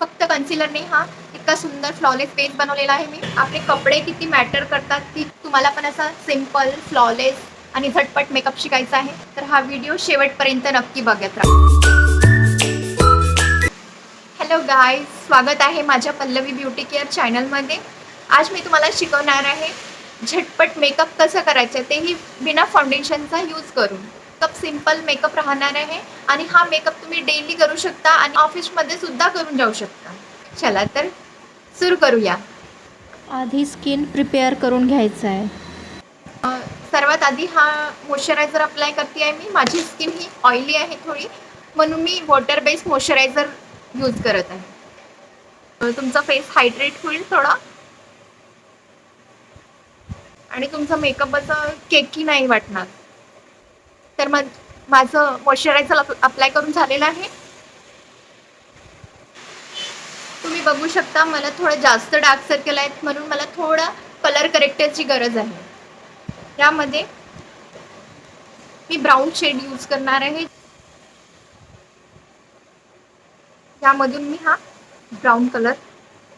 फक्त कन्सिलरने हा इतका सुंदर फ्लॉलेस बेस बनवलेला आहे मी. आपले कपडे किती मॅटर करतात की तुम्हाला पण असा सिंपल, फ्लॉलेस आणि झटपट मेकअप शिकायचा आहे, तर हा व्हिडिओ शेवटपर्यंत नक्की बघत राहा. हॅलो गाईज, स्वागत आहे माझ्या पल्लवी ब्युटी केअर चॅनलमध्ये. आज मी तुम्हाला शिकवणार आहे झटपट मेकअप कसं करायचं, तेही बिना फाउंडेशनचा यूज करून. मेकअप सिंपल मेकअप राहणार आहे आणि हा मेकअप तुम्ही डेली करू शकता आणि ऑफिसमध्ये सुद्धा करून जाऊ शकता. चला तर सुरू करूया. आधी स्किन प्रिपेअर करून घ्यायचं आहे. सर्वात आधी हा मॉइश्चरायझर अप्लाय करते आहे मी. माझी स्किन ही ऑइली आहे थोडी, म्हणून मी वॉटर बेस्ड मॉइश्चरायझर यूज करत आहे. तुमचा फेस हायड्रेट होईल थोडा आणि तुमचा मेकअप असं केकी नाही वाटणार. तर मग माझं मॉइश्चरायझर अप्लाय करून झालेलं आहे. तुम्ही बघू शकता मला थोडं जास्त डार्क सर्कल आहेत, म्हणून मला थोडा कलर करेक्टरची गरज आहे. यामध्ये मी ब्राऊन शेड यूज करणार आहे. यामधून मी हा ब्राऊन कलर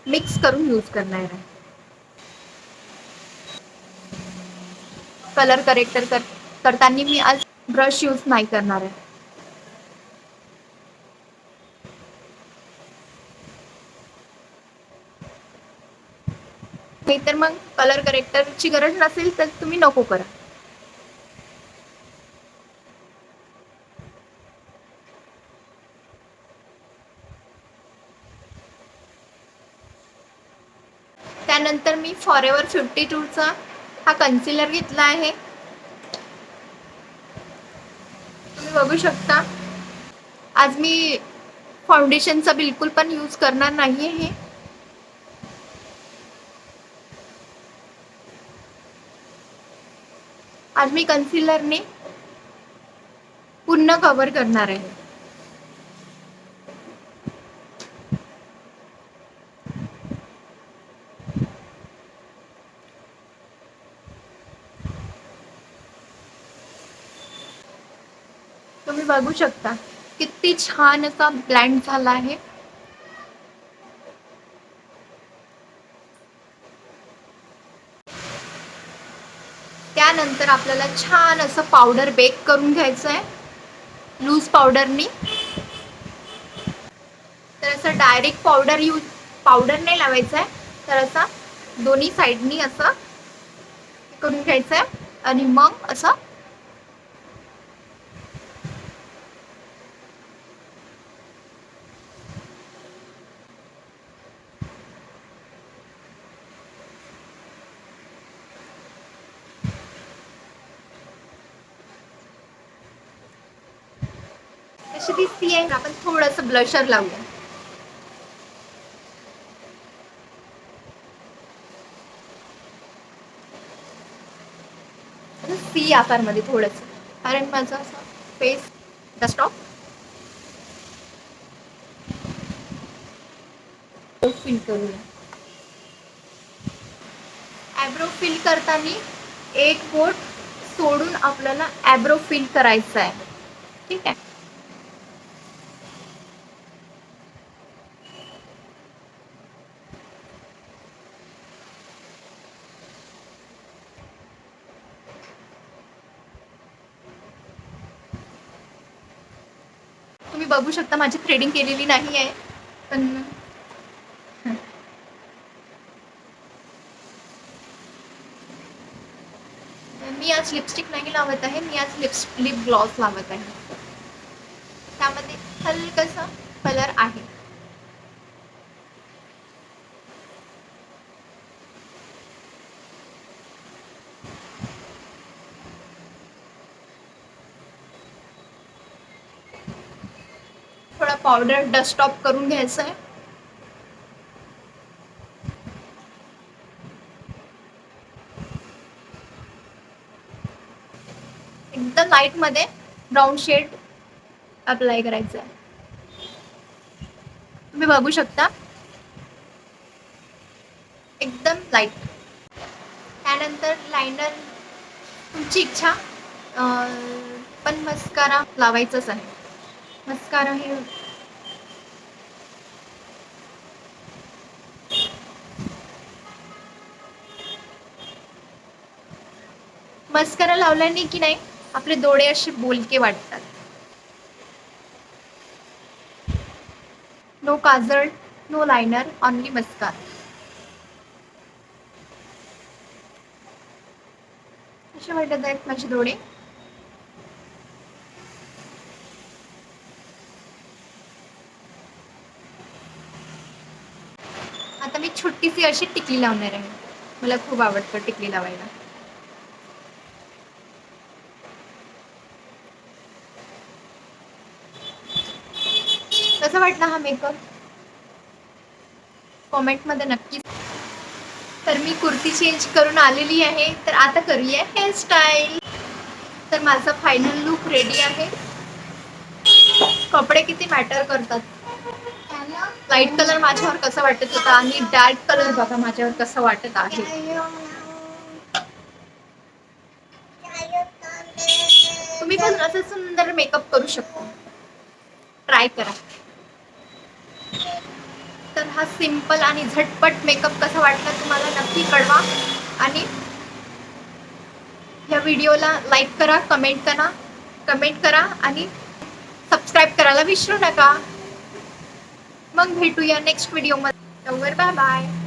मिक्स करून यूज करणार आहे. कलर करेक्टर करताना मी आज ब्रश यूज नाही करणार आहे. नाही तर मग कलर करेक्टरची गरज नसेल तर तुम्ही नको करा. त्यानंतर मी फॉरेवर 52चा हा कन्सिलर घेतला आहे. तुम्ही बघू शकता आज मी फाउंडेशनचा बिलकुल पण यूज करणार नाही आहे. आज मी कन्सिलरने पूर्ण कव्हर करणार आहे. तुम्ही बघू शकता किती छान असा ब्लेंड झाला आहे. त्यानंतर आपल्याला छान असं पावडर बेक करून घ्यायचं आहे लूज पावडरनी. तर असं डायरेक्ट पावडर नाही लावायचं आहे, तर असा दोन्ही साईडनी असं करून घ्यायचं आहे आणि मग असं कशी दिसती आहे. आपण थोडंसं ब्लशर लावूया. सी आकारमध्ये थोडंसं, कारण माझा असा फेस डस्टॉप फिल करूया. ॲब्रो फिल करताना एक बोट सोडून आपल्याला ॲब्रो फिल करायचं आहे. ठीक आहे. तुम्ही बघू शकता माझी थ्रेडिंग केलेली नाही आहे, पण मी आज लिपस्टिक नाही लावत आहे. मी आज लिप ग्लॉस लावत आहे. त्यामध्ये हलकासा कलर आहे. थोडा पावडर डस्ट ऑफ करून घ्यायचं आहे. एकदम लाईट मध्ये ब्राऊन शेड अप्लाय करायचं आहे. तुम्ही बघू शकता एकदम लाईट. त्यानंतर लायनर तुमची इच्छा, पण मस्कारा लावायचंच आहे. मस्कारा हे मस्करा लावल्याने की नाही आपले डोळे असे बोलके वाटतात. नो काजळ, नो लायनर, ऑनली मस्कारा. कसे वाटत आहेत माझे डोळे? आता मी छोटीशी अशी टिकली लावणार आहे. मला खूप आवडतं टिकली लावायला. कसा वाटला हा मेकअप? कॉमेंटमध्ये नक्की. तर मी कुर्ती चेंज करून आलेली आहे, तर आता करूया हेअरस्टाईल. तर माझा फायनल लुक रेडी आहे. कपडे किती मॅटर करतात. लाईट कलर माझ्यावर कसा वाटत होता आणि डार्क कलर बघा माझ्यावर कसा वाटत आहे. तुम्ही पण असं सुंदर मेकअप करू शकता. ट्राय करा. तर हा सिंपल आणि झटपट मेकअप कसा वाटला तुम्हाला नक्की कळवा. आणि या व्हिडिओला लाईक करा, कमेंट करा आणि सबस्क्राईब करायला विसरू नका. मग भेटूया नेक्स्ट व्हिडिओमध्ये. Bye bye.